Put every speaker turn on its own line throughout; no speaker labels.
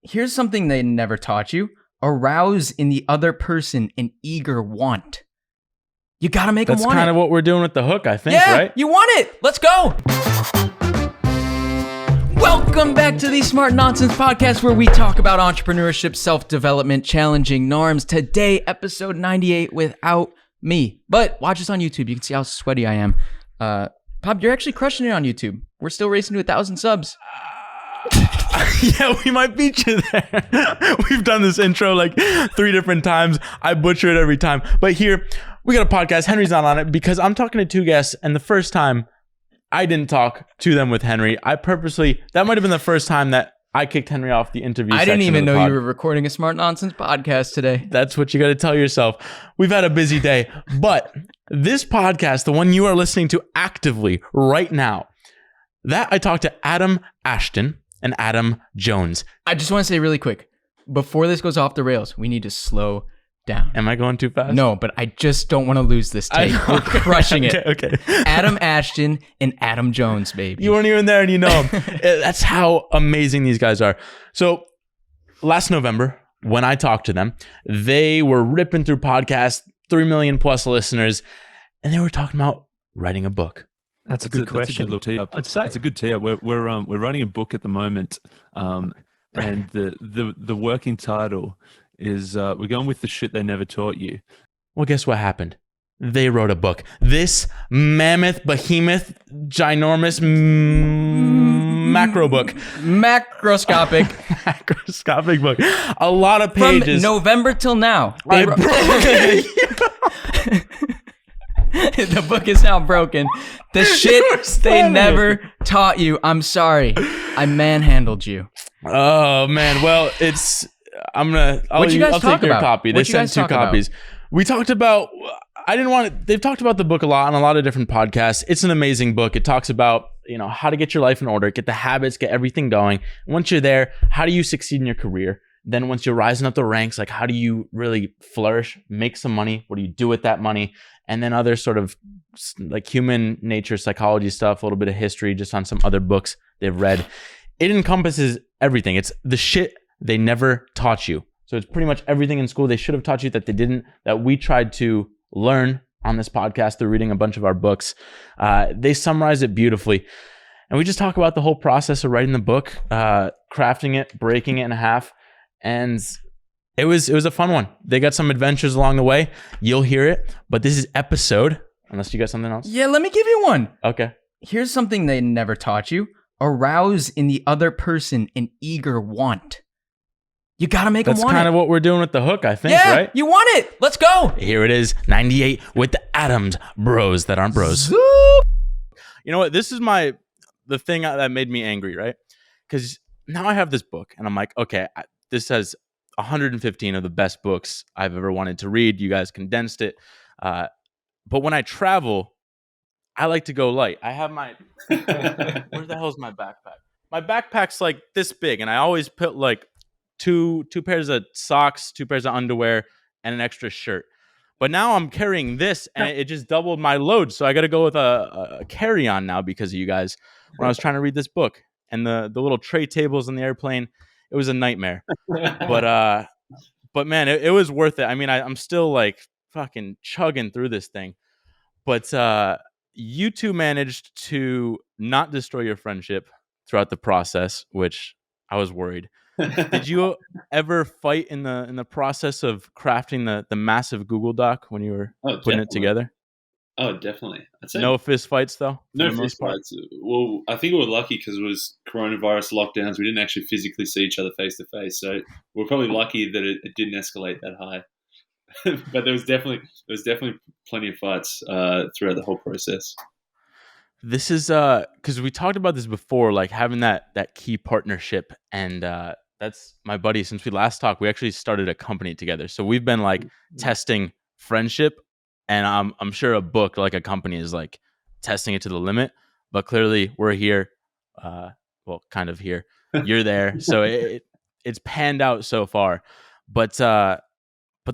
Here's something they never taught you. Arouse in the other person an eager want. You gotta make them want it.
That's kind of what we're doing with the hook, I think,
yeah,
right?
You want it. Let's go. Welcome back to the Smart Nonsense Podcast, where we talk about entrepreneurship, self-development, challenging norms. Today, episode 98 without me. But watch us on YouTube. You can see how sweaty I am. Pop, you're actually crushing it on YouTube. We're still racing to 1,000 subs.
Yeah, we might beat you there. We've done this intro like 3 different times. I butcher it every time. But here, we got a podcast. Henry's not on it because I'm talking to 2 guests. And the first time, I didn't talk to them with Henry. That might have been the first time that I kicked Henry off the interview section.
I didn't even know you were recording a Smart Nonsense podcast today.
That's what you got to tell yourself. We've had a busy day. But this podcast, the one you are listening to actively right now, that I talked to Adam Ashton and Adam Jones.
I just want to say really quick, before this goes off the rails, we need to slow down.
Am I going too fast?
No, but I just don't want to lose this take. We're crushing it.
Okay.
Adam Ashton and Adam Jones, baby.
You weren't even there and you know them. That's how amazing these guys are. So last November, when I talked to them, they were ripping through podcasts, 3 million plus listeners, and they were talking about writing a book.
That's a good question.
That's a good I'd say it's a good tee up. We're writing a book at the moment, and the working title is we're going with the shit they never taught you.
Well, guess what happened? They wrote a book. This mammoth, behemoth, ginormous macro book.
Macroscopic
book. A lot of pages.
From November till now. The book is now broken. The shit they never taught you. I'm sorry. I manhandled you.
Oh man. Well, I'll take your copy. They sent 2 copies. We talked about, they've talked about the book a lot on a lot of different podcasts. It's an amazing book. It talks about, how to get your life in order, get the habits, get everything going. Once you're there, how do you succeed in your career? Then once you're rising up the ranks, like how do you really flourish, make some money? What do you do with that money? And then other sort of like human nature, psychology stuff, a little bit of history, just on some other books they've read. It encompasses everything. It's the shit they never taught you. So it's pretty much everything in school they should have taught you that they didn't, that we tried to learn on this podcast through reading a bunch of our books. They summarize it beautifully. And we just talk about the whole process of writing the book, crafting it, breaking it in half. And it was a fun one. They got some adventures along the way. You'll hear it. But this is episode, unless you got something else.
Yeah, let me give you one.
Okay.
Here's something they never taught you. Arouse in the other person an eager want. You gotta make them want it.
That's kind of what we're doing with the hook, I think,
yeah,
right?
You want it. Let's go.
Here it is, 98 with the Adams bros that aren't bros.
Zoop.
You know what? This is the thing that made me angry, right? Because now I have this book and I'm like, okay, this has 115 of the best books I've ever wanted to read. You guys condensed it. But when I travel, I like to go light. I have where the hell's my backpack? My backpack's like this big, and I always put like two pairs of socks, 2 pairs of underwear, and an extra shirt. But now I'm carrying this, and it just doubled my load. So I got to go with a carry-on now because of you guys when I was trying to read this book. And the little tray tables on the airplane, it was a nightmare. But man, it was worth it. I mean, I'm still like fucking chugging through this thing. But you 2 managed to not destroy your friendship throughout the process, which I was worried. Did you ever fight in the process of crafting the massive Google Doc when you were putting it together?
Oh, definitely. I'd say
no fist fights, though?
No fist fights. Well, I think we were lucky because it was coronavirus lockdowns. We didn't actually physically see each other face to face. So we're probably lucky that it didn't escalate that high. But there was definitely plenty of fights throughout the whole process.
This is because we talked about this before, like having that key partnership, and that's my buddy. Since we last talked, we actually started a company together. So we've been like testing friendship, and I'm sure a book, like a company, is like testing it to the limit. But clearly, we're here. Well, kind of here. You're there, so it's panned out so far. But the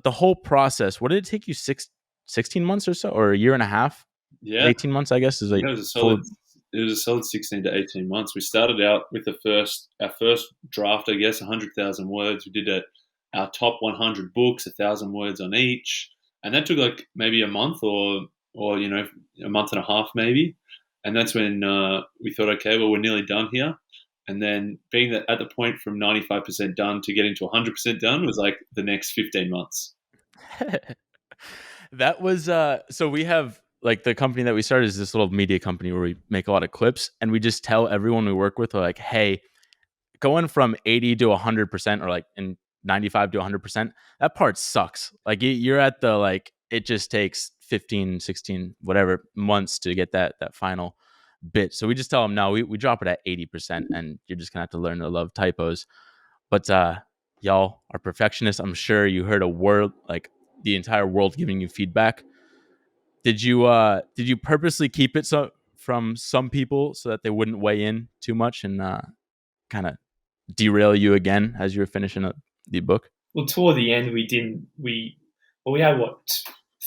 whole process, what did it take you? 16 months or so, or a year and a half?
Yeah,
18 months, I guess, is like
it was a solid a solid 16 to 18 months. We started out with our first draft, I guess, 100,000 words. We did our top 100 books, 1,000 words on each, and that took like maybe a month or a month and a half maybe. And that's when we thought, okay, well, we're nearly done here. And then being that at the point from 95% done to getting to 100% done was like the next 15 months.
That was so we have like the company that we started is this little media company where we make a lot of clips, and we just tell everyone we work with, we're like, hey, going from 80 to 100% or like in 95 to 100%, that part sucks. Like you're at the like it just takes 15, 16, whatever months to get that final bit. So we just tell them no, we drop it at 80% and you're just gonna have to learn to love typos. But y'all are perfectionists. I'm sure you heard a word like the entire world giving you feedback. Did you purposely keep it from some people so that they wouldn't weigh in too much and kind of derail you again as you were finishing up the book?
Well, toward the end, we had what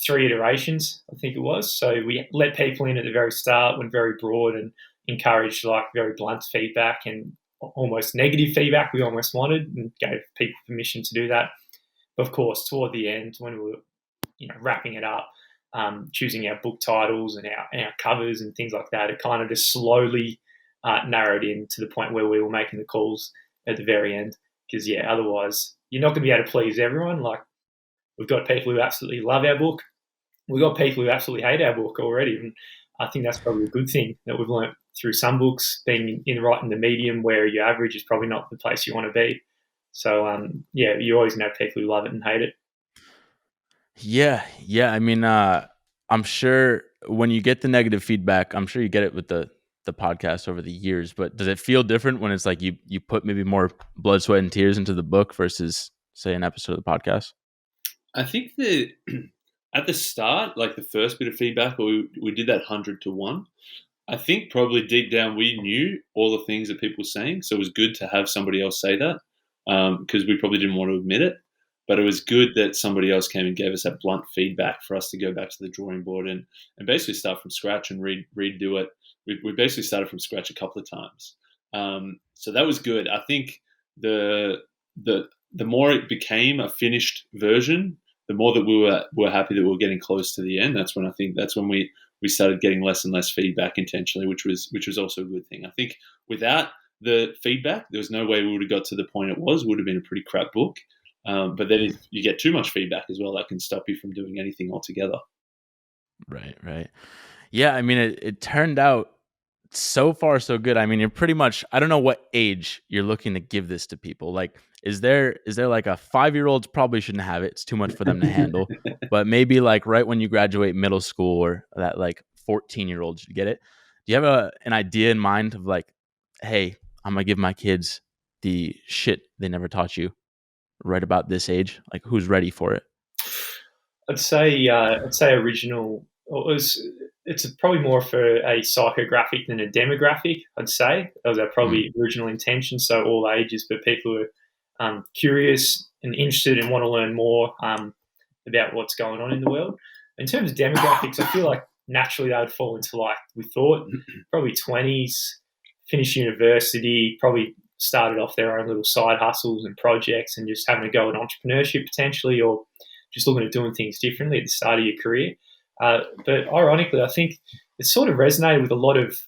3 iterations, I think it was. So we let people in at the very start, went very broad, and encouraged like very blunt feedback and almost negative feedback we almost wanted, and gave people permission to do that. But of course, toward the end, when we were wrapping it up, choosing our book titles and our covers and things like that, it kind of just slowly narrowed in to the point where we were making the calls at the very end. Because otherwise you're not going to be able to please everyone. Like we've got people who absolutely love our book. We've got people who absolutely hate our book already. And I think that's probably a good thing that we've learned through some books, being in the medium where your average is probably not the place you want to be. So you always know people who love it and hate it.
Yeah. I mean, I'm sure when you get the negative feedback, I'm sure you get it with the podcast over the years, but does it feel different when it's like you put maybe more blood, sweat, and tears into the book versus say an episode of the podcast?
I think that at the start, like the first bit of feedback, we did that 100 to 1. I think probably deep down we knew all the things that people were saying, so it was good to have somebody else say that because we probably didn't want to admit it. But it was good that somebody else came and gave us that blunt feedback for us to go back to the drawing board and basically start from scratch and redo it. We basically started from scratch a couple of times. So that was good. I think the more it became a finished version, the more that we were happy that we were getting close to the end. That's when we started getting less and less feedback intentionally, which was also a good thing. I think without the feedback, there was no way we would have got to the point it was. It would have been a pretty crap book. But then if you get too much feedback as well, that can stop you from doing anything altogether.
Right. Yeah, I mean, it turned out so far so good. I mean, you're pretty much, I don't know what age you're looking to give this to people. Like, is there like a 5-year-olds probably shouldn't have it. It's too much for them to handle. But maybe like right when you graduate middle school or that like 14-year-old should get it. Do you have an idea in mind of like, hey, I'm going to give my kids the shit they never taught you right about this age? Like who's ready for it?
I'd say original. It's probably more for a psychographic than a demographic. I'd say that was our probably original intention. So all ages, but people who are curious and interested and want to learn more about what's going on in the world. In terms of demographics, I feel like naturally they would fall into like we thought, probably 20s, finish university, probably started off their own little side hustles and projects and just having a go at entrepreneurship potentially, or just looking at doing things differently at the start of your career. But ironically, I think it sort of resonated with a lot of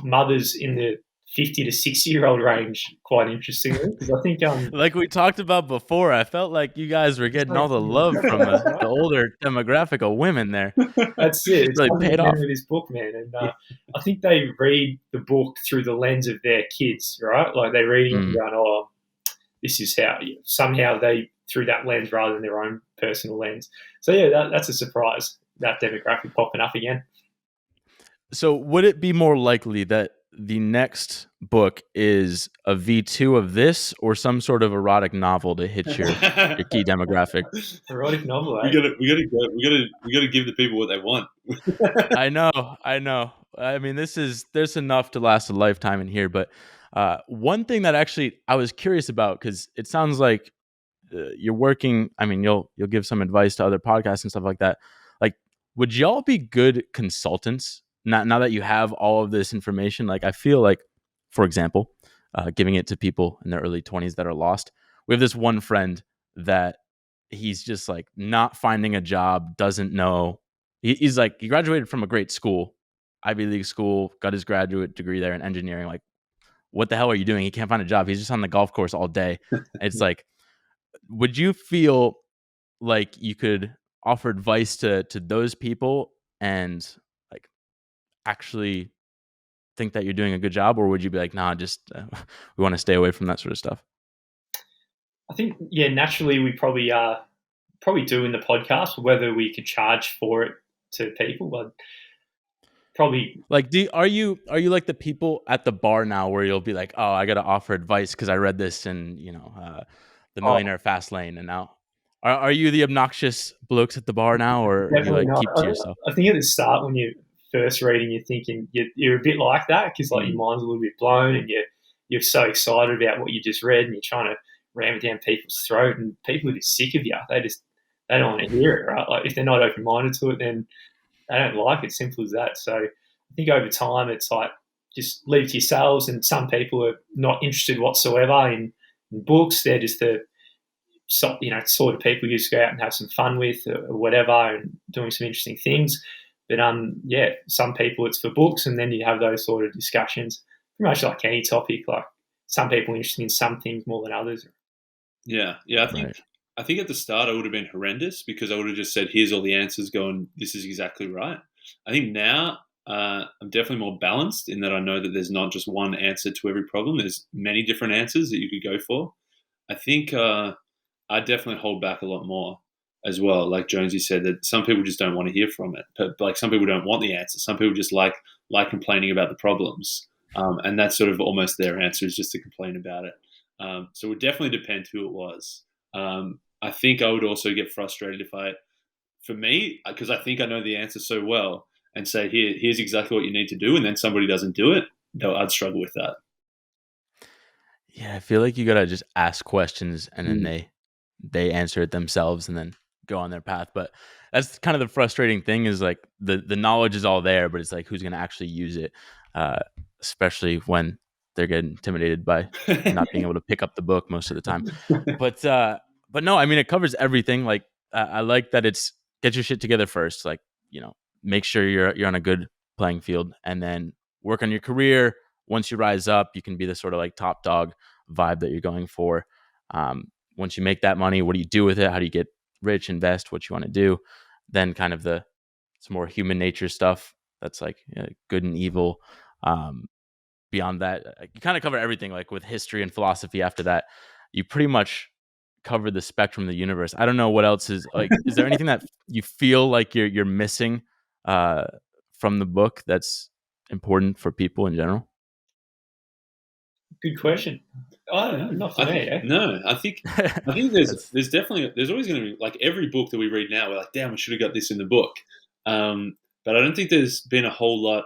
mothers in the 50 to 60-year-old range, quite interestingly, because I think
like we talked about before, I felt like you guys were getting all the love from the older demographic of women there.
That's it. It's
really paid off
with this book, man. And I think they read the book through the lens of their kids, right? Like they read it and going, "Oh, this is how." Somehow they through that lens rather than their own personal lens. So yeah, that's a surprise. That demographic popping up again.
So would it be more likely that the next book is a V2 of this or some sort of erotic novel to hit your key demographic?
Erotic novel, eh?
We gotta give the people what they want.
I know. I mean, there's enough to last a lifetime in here. But one thing that actually I was curious about, because it sounds like you're working. I mean, you'll give some advice to other podcasts and stuff like that. Like, would y'all be good consultants now that you have all of this information, like I feel like, for example, giving it to people in their early 20s that are lost. We have this one friend that he's just like not finding a job, doesn't know. He's like, he graduated from a great school, Ivy League school, got his graduate degree there in engineering. Like, what the hell are you doing? He can't find a job. He's just on the golf course all day. It's like, would you feel like you could offer advice to those people and like actually think that you're doing a good job, or would you be like, nah, just we want to stay away from that sort of stuff?
I think, yeah, naturally we probably do in the podcast. Whether we could charge for it to people, but probably.
Like, are you like the people at the bar now where you'll be like, oh, I got to offer advice because I read this in the Millionaire Fast Lane, and now are you the obnoxious blokes at the bar now, or you
Definitely
like
not.
keep to yourself?
I think at the start when you're first reading, you're thinking you're a bit like that because like your mind's a little bit blown and you're so excited about what you just read and you're trying to ram it down people's throat, and people are just sick of you. They don't want to hear it, right? Like if they're not open minded to it, then they don't like it. Simple as that. So I think over time it's like just leave it to yourselves. And some people are not interested whatsoever in books. They're just the sort of people you just go out and have some fun with or whatever and doing some interesting things. But some people it's for books, and then you have those sort of discussions. Pretty much like any topic, like some people are interested in some things more than others.
Yeah. I think at the start I would have been horrendous because I would have just said, here's all the answers, going, this is exactly right. I think now I'm definitely more balanced in that I know that there's not just one answer to every problem. There's many different answers that you could go for. I think I definitely hold back a lot more as well. Like Jonesy said, that some people just don't want to hear from it. But like some people don't want the answer. Some people just like complaining about the problems. And that's sort of almost their answer, is just to complain about it. So it would definitely depend who it was. I think I would also get frustrated for me, because I think I know the answer so well, and say, here's exactly what you need to do, and then somebody doesn't do it, I'd struggle with that.
Yeah, I feel like you gotta just ask questions and then they answer it themselves and then go on their path. But that's kind of the frustrating thing, is like the knowledge is all there, but it's like who's gonna actually use it, especially when they're getting intimidated by not being able to pick up the book most of the time. But no, I mean, it covers everything. Like I like that it's get your shit together first. Like, make sure you're on a good playing field, and then work on your career. Once you rise up, you can be the sort of like top dog vibe that you're going for. Once you make that money, what do you do with it? How do you get rich, invest, what you want to do? Then kind of some more human nature stuff. That's like good and evil. Beyond that, you kind of cover everything, like with history and philosophy. After that, you pretty much cover the spectrum of the universe. I don't know what else is like. Is there anything that you feel like you're missing from the book that's important for people in general?
Good question. I don't know. Not for me.
No, I think there's always going to be, like, every book that we read now, we're like, damn, we should have got this in the book. But I don't think there's been a whole lot.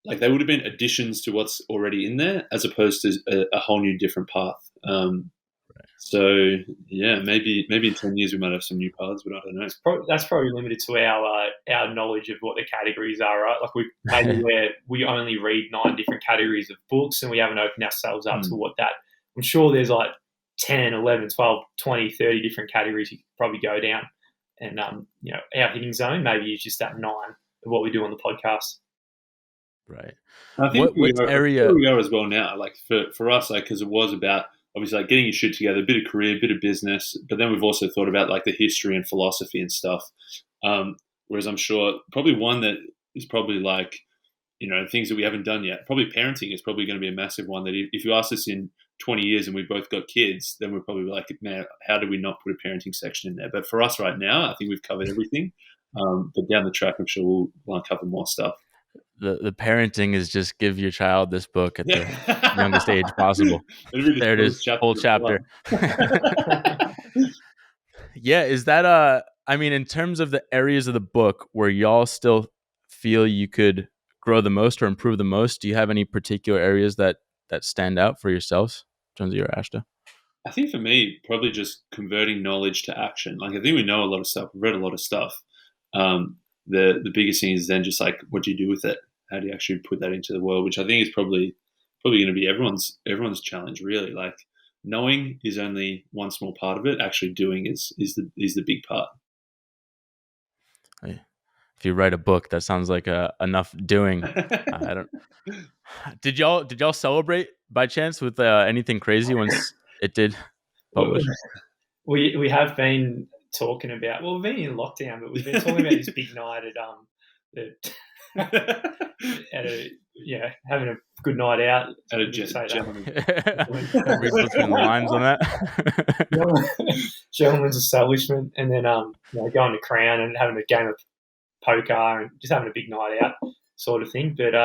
Like, they would have been additions to what's already in there, as opposed to a whole new different path. So yeah, maybe in 10 years we might have some new paths, but I don't know.
That's probably limited to our knowledge of what the categories are, right? Like where we only read 9 different categories of books, and we haven't opened ourselves up to what that. I'm sure there's like 10, 11, 12, 20, 30 different categories you could probably go down. And our hitting zone maybe is just that 9 of what we do on the podcast.
Right.
I think we go as well now. Like for us, like, because it was about obviously like getting your shit together, a bit of career, a bit of business, but then we've also thought about like the history and philosophy and stuff. Whereas I'm sure probably one that is probably like, things that we haven't done yet. Probably parenting is probably going to be a massive one that if you ask us in 20 years and we've both got kids, then we're probably like, man, how do we not put a parenting section in there? But for us right now, I think we've covered everything. But down the track, I'm sure we'll uncover more stuff.
The parenting is just give your child this book at the youngest age possible. There it is, whole chapter. Yeah, is that I mean, in terms of the areas of the book where y'all still feel you could grow the most or improve the most, do you have any particular areas that stand out for yourselves, Jonesy or Ashta?
I think for me, probably just converting knowledge to action. Like, I think we know a lot of stuff. We've read a lot of stuff. The biggest thing is then just like, what do you do with it? how do you actually put that into the world? Which I think is probably going to be everyone's challenge, really. Like, knowing is only one small part of it. Actually doing is the big part.
If you write a book, that sounds like enough doing. I don't. Did y'all celebrate by chance with anything crazy once it did publish?
We have been talking about. Well, we've been in lockdown, but we've been talking about this big night having a good night out
At a
Read between the lines on that.
gentleman's establishment, and then going to Crown and having a game of poker and just having a big night out sort of thing. But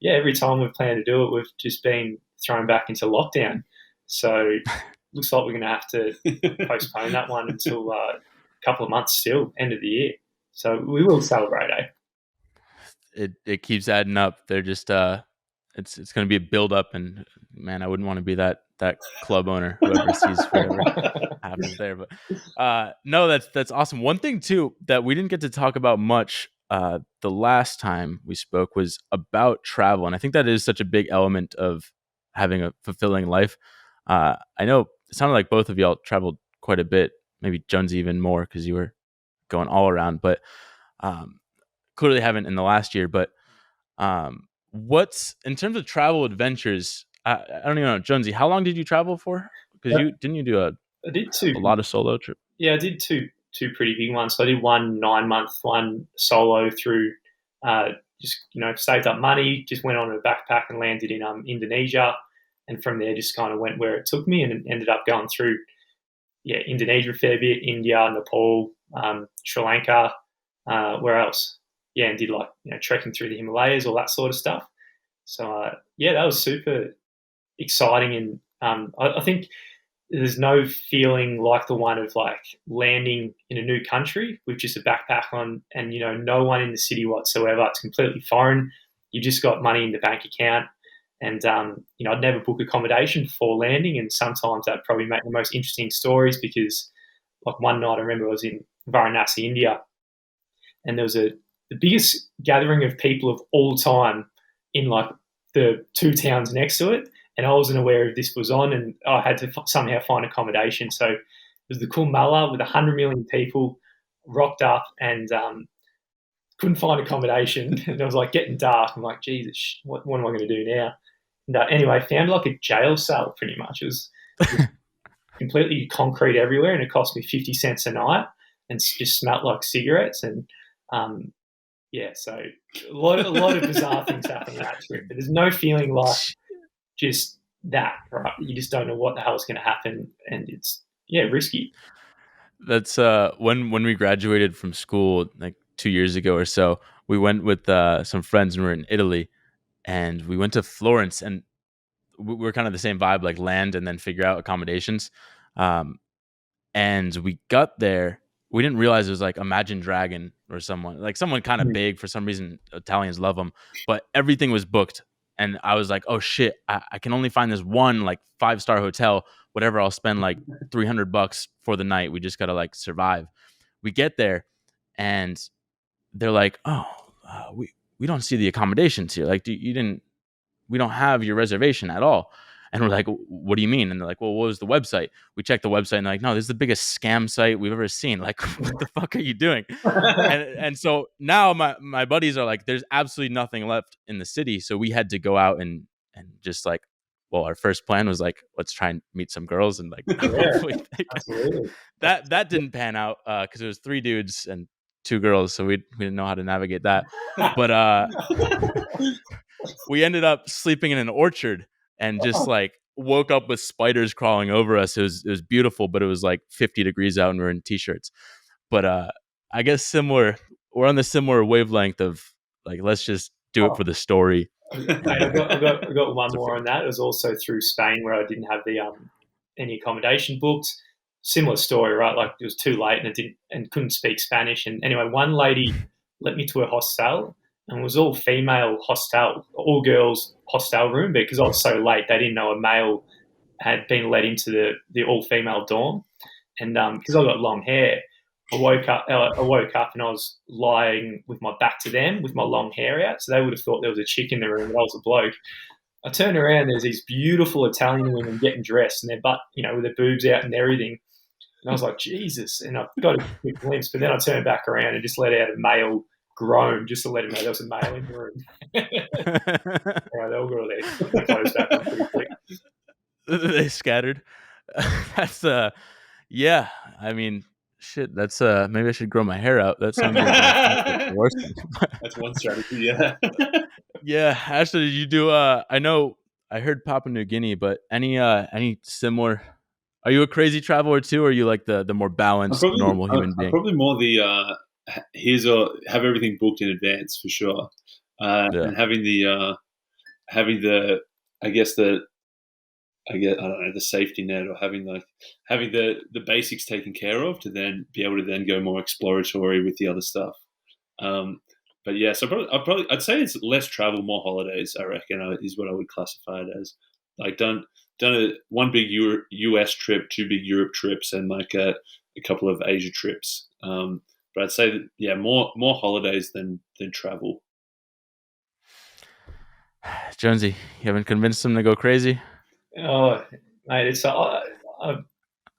every time we've planned to do it, we've just been thrown back into lockdown. So looks like we're going to have to postpone that one until a couple of months still, end of the year. So we will celebrate, eh?
It keeps adding up. They're just it's going to be a build up, and man, I wouldn't want to be that club owner, whoever sees whatever happens there. But no, that's awesome. One thing too that we didn't get to talk about much the last time we spoke was about travel, and I think that is such a big element of having a fulfilling life. I know it sounded like both of y'all traveled quite a bit, maybe Jonesy even more because you were going all around, but clearly haven't in the last year. But what's in terms of travel adventures? I don't even know, Jonesy, how long did you travel for? Because you do
I did two.
A lot of solo trip.
Yeah, I did two pretty big ones. So I did one 9-month one solo through just saved up money, just went on a backpack and landed in Indonesia, and from there just kind of went where it took me, and ended up going through Indonesia a fair bit, India, Nepal, Sri Lanka, where else? Yeah, and did trekking through the Himalayas, all that sort of stuff. So that was super exciting, and I think there's no feeling like the one of landing in a new country with just a backpack on, and no one in the city whatsoever. It's completely foreign. You just got money in the bank account, and I'd never book accommodation before landing, and sometimes that'd probably make the most interesting stories because, one night I remember I was in Varanasi, India, and there was the biggest gathering of people of all time in the two towns next to it. And I wasn't aware if this was on, and I had to somehow find accommodation. So it was the Kumbala with 100 million people rocked up, and couldn't find accommodation. And it was getting dark. I'm like, Jesus, what am I going to do now? And anyway, found a jail cell pretty much. It was completely concrete everywhere, and it cost me 50 cents a night, and just smelled like cigarettes. And so a lot of bizarre things happened on that trip. But there's no feeling like just that, right? You just don't know what the hell is going to happen, and it's risky.
That's when we graduated from school 2 years ago or so. We went with some friends, and we were in Italy, and we went to Florence, and we were kind of the same vibe, land and then figure out accommodations. And we got there. We didn't realize it was Imagine Dragon or someone kind of big. For some reason, Italians love them, but everything was booked. And I was like, oh shit, I can only find this one 5-star hotel, whatever. I'll spend $300 for the night. We just got to survive. We get there, and they're like, oh, we don't see the accommodations here. We don't have your reservation at all. And we're like, what do you mean? And they're like, well, what was the website? We checked the website, and they're like, no, this is the biggest scam site we've ever seen. What the fuck are you doing? and so now my buddies are like, there's absolutely nothing left in the city. So we had to go out and just our first plan was let's try and meet some girls, and hopefully that didn't pan out because it was 3 dudes and 2 girls, so we didn't know how to navigate that. But we ended up sleeping in an orchard, and just woke up with spiders crawling over us. It was beautiful, but it was 50 degrees out, and we're in t-shirts. But I guess we're on the similar wavelength of let's just do it for the story.
I got one more on that. It was also through Spain, where I didn't have the any accommodation booked. Similar story, right? It was too late, and couldn't speak Spanish. And anyway, one lady let me to a hostel, and it was all female hostel, all girls hostel room. Because I was so late, they didn't know a male had been let into the all female dorm. And because I got long hair, I woke up and I was lying with my back to them with my long hair out, so they would have thought there was a chick in the room, but I was a bloke. I turned around, there's these beautiful Italian women getting dressed and their butt, with their boobs out and everything. And I was like, Jesus. And I got a quick glimpse, but then I turned back around and just let out a male groan just to let him know there was a male in the room. They all got their clothes back on pretty quick.
They scattered. That's yeah. I mean, shit. That's maybe I should grow my hair out. That sounds like the worst thing.
That's one strategy. Yeah.
Yeah. Ashley, did you do? I know I heard Papua New Guinea, but any similar? Are you a crazy traveler too, or are you like the more balanced, normal human being?
I'm probably more the have everything booked in advance for sure, and having the I don't know, the safety net, or having the basics taken care of to then be able to then go more exploratory with the other stuff. But yeah, so I'd say it's less travel, more holidays. I reckon is what I would classify it as. Like done one big US trip, 2 big Europe trips, and like a couple of Asia trips. But I'd say that, yeah, more holidays than travel.
Jonesy, you haven't convinced them to go crazy?
Oh, mate, I'm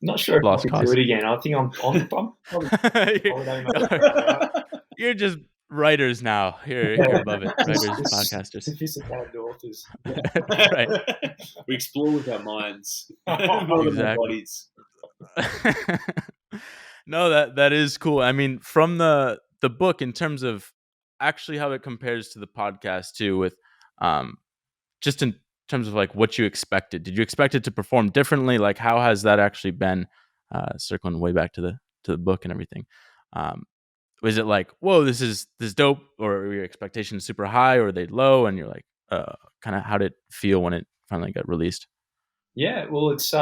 not sure if I could do it again. I think I'm probably holiday mode.
You're just writers now. You're above it. Writers, podcasters.
Sophisticated authors.
Right.
We explore with our minds more than our bodies.
No, that is cool. I mean, from the book, in terms of actually how it compares to the podcast too, with just in terms of like what you expected. Did you expect it to perform differently? Like, how has that actually been? Circling way back to the book and everything. Was it like, whoa, this is dope, or were your expectations super high, or are they low? And you're like, kind of, how did it feel when it finally got released?
Yeah, well, it's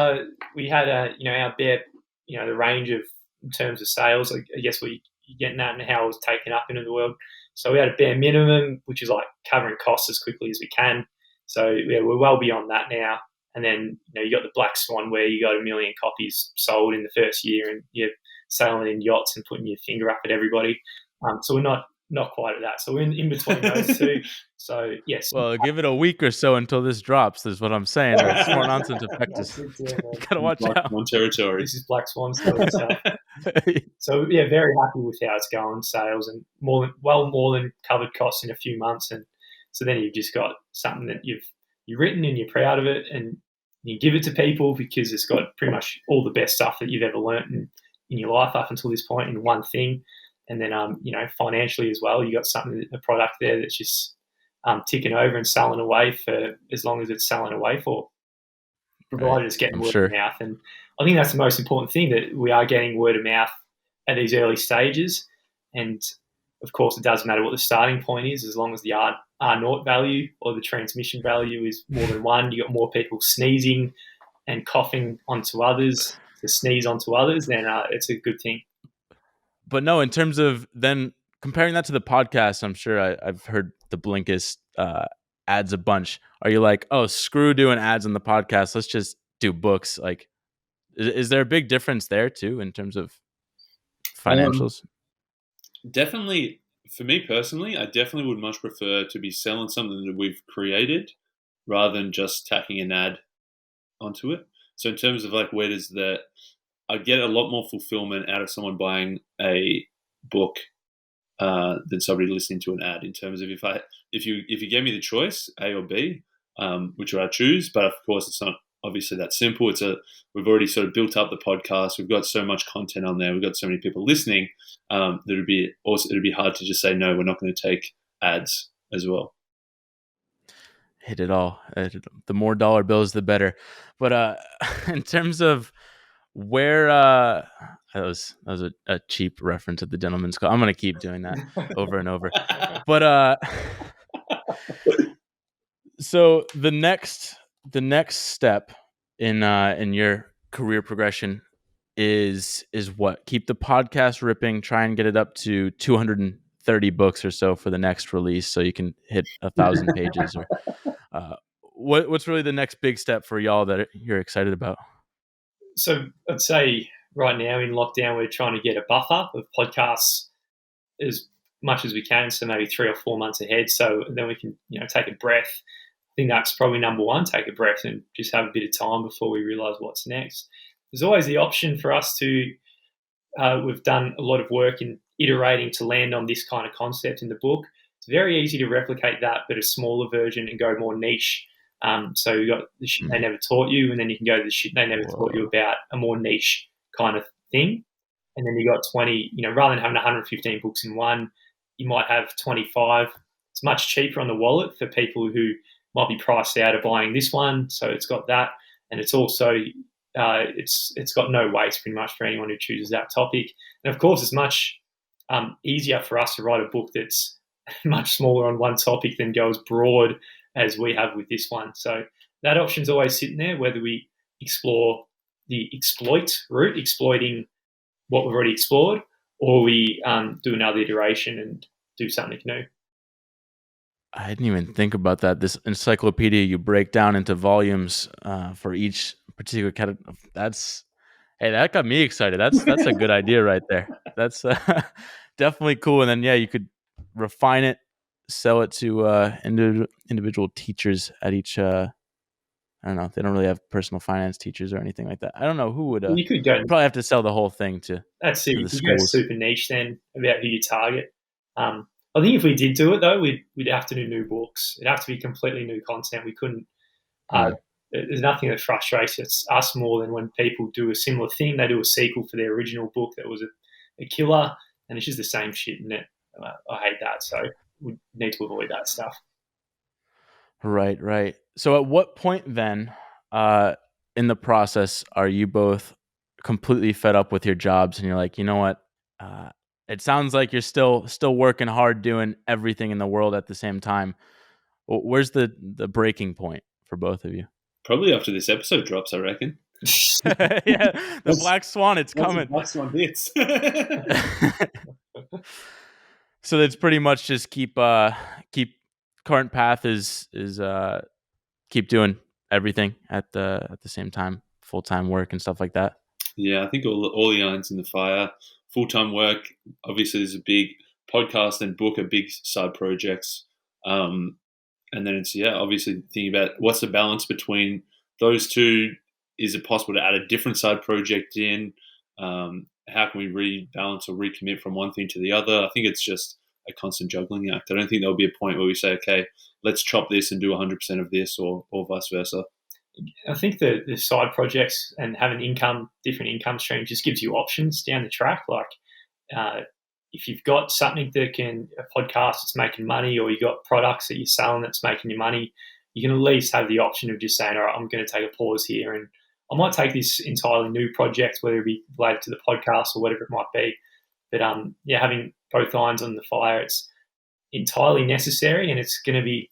we had our bare, the range of in terms of sales. I guess you're getting at and how it was taken up into the world. So we had a bare minimum, which is like covering costs as quickly as we can. So yeah, we're well beyond that now. And then you got the Black Swan, where you got 1 million copies sold in the first year, and you're sailing in yachts and putting your finger up at everybody. So we're not quite at that. So we're in between those two. So yes.
Well, give it a week or so until this drops. Is what I'm saying. The Smart Nonsense Effect is gotta watch out.
One territory.
This is Black Swan stuff. So yeah, very happy with how it's going, sales, and more than covered costs in a few months. And so then you've just got something that you've written and you're proud of it, and you give it to people because it's got pretty much all the best stuff that you've ever learnt in your life up until this point in one thing. And then, financially as well, you got a product there that's just ticking over and selling away for as long as it's selling away for, provided it's getting word of mouth. And I think that's the most important thing, that we are getting word of mouth at these early stages. And of course, it doesn't matter what the starting point is, as long as the R0 value or the transmission value is more than 1. You got more people sneezing and coughing onto others to sneeze onto others, then it's a good thing.
But no, in terms of then comparing that to the podcast, I'm sure I've heard the Blinkist ads a bunch. Are you like, oh, screw doing ads on the podcast, let's just do books? Like, is there a big difference there too in terms of financials?
Definitely, for me personally, I definitely would much prefer to be selling something that we've created rather than just tacking an ad onto it. So in terms of like, I'd get a lot more fulfillment out of someone buying a book than somebody listening to an ad. In terms of if you gave me the choice, A or B, which would I choose? But of course, it's not obviously that simple. We've already sort of built up the podcast. We've got so much content on there. We've got so many people listening that it'd be hard to just say no. We're not going to take ads as well.
Hit it all. The more dollar bills, the better. But in terms of where that was a cheap reference at the Gentleman's Club. I'm gonna keep doing that over and over. But so the next step in your career progression is what? Keep the podcast ripping. Try and get it up to 230 books or so for the next release, so you can hit 1,000 pages. Or what's really the next big step for y'all that you're excited about?
So I'd say right now in lockdown, we're trying to get a buffer of podcasts as much as we can, so maybe 3 or 4 months ahead, so then we can take a breath. I think that's probably number one, take a breath and just have a bit of time before we realise what's next. There's always the option for us to, we've done a lot of work in iterating to land on this kind of concept in the book. It's very easy to replicate that, but a smaller version and go more niche. So you've got the shit they never taught you, and then you can go to the shit they never taught you about, a more niche kind of thing. And then you got 20, rather than having 115 books in one, you might have 25. It's much cheaper on the wallet for people who might be priced out of buying this one. So it's got that. And it's also, it's got no waste pretty much for anyone who chooses that topic. And of course, it's much easier for us to write a book that's much smaller on one topic than go as broad as we have with this one. So that option's always sitting there, whether we explore the exploit route, exploiting what we've already explored, or we do another iteration and do something new.
I didn't even think about that. This encyclopedia you break down into volumes for each particular category. That got me excited. That's a good idea right there. That's definitely cool. And then you could refine it, sell it to individual teachers at each. I don't know. They don't really have personal finance teachers or anything like that. I don't know who would.
You could go.
Probably have to sell the whole thing to.
That's it.
To
You
the
could go
schools.
super niche then about who you target. I think if we did do it though, we'd have to do new books. It'd have to be completely new content. We couldn't. There's nothing that frustrates us more than when people do a similar thing. They do a sequel for their original book that was a killer, and it's just the same shit in it. I hate that. So we need to avoid that stuff.
Right. So at what point then in the process are you both completely fed up with your jobs and you're like, you know what? It sounds like you're still working hard doing everything in the world at the same time. Where's the breaking point for both of you?
Probably after this episode drops, I reckon.
The black swan, it's coming.
Black swan hits.
So it's pretty much just keep current path is keep doing everything at the same time, full-time work and stuff like that.
Yeah, I think all the irons in the fire. Full-time work, obviously, there's a big podcast and book are big side projects. And then it's, obviously thinking about what's the balance between those two. Is it possible to add a different side project in? How can we rebalance or recommit from one thing to the other? I think it's just a constant juggling act. I don't think there'll be a point where we say, okay, let's chop this and do 100% of this or vice versa.
I think the side projects and having different income streams just gives you options down the track. Like if you've got something a podcast that's making money, or you've got products that you're selling that's making you money, you can at least have the option of just saying, all right, I'm going to take a pause here and I might take this entirely new project, whether it be related to the podcast or whatever it might be. But having both irons on the fire, it's entirely necessary, and it's going to be,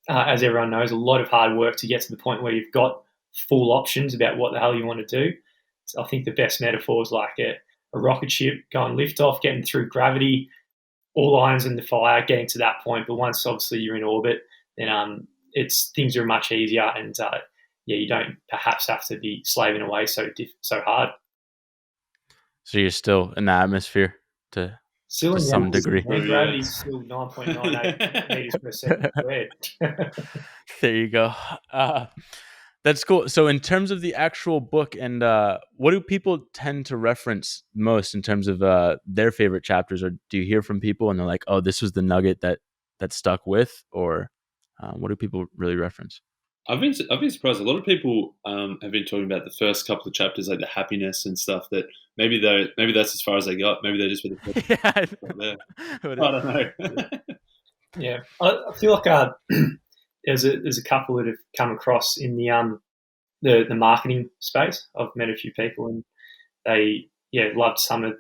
as everyone knows, a lot of hard work to get to the point where you've got full options about what the hell you want to do. So I think the best metaphor is like a rocket ship going lift off, getting through gravity, all irons in the fire, getting to that point. But once obviously you're in orbit, then things are much easier, and you don't perhaps have to be slaving away so hard.
So you're still in the atmosphere to some degree.
Gravity's still 9.98 meters per second squared.
There you go. That's cool. So in terms of the actual book, and what do people tend to reference most in terms of their favorite chapters? Or do you hear from people and they're like, oh, this was the nugget that stuck with? Or what do people really reference?
I've been surprised. A lot of people have been talking about the first couple of chapters, like the happiness and stuff. That maybe that's as far as they got. Maybe they just were the first. I don't know.
Yeah, I feel like there's a couple that have come across in the marketing space. I've met a few people and they loved some of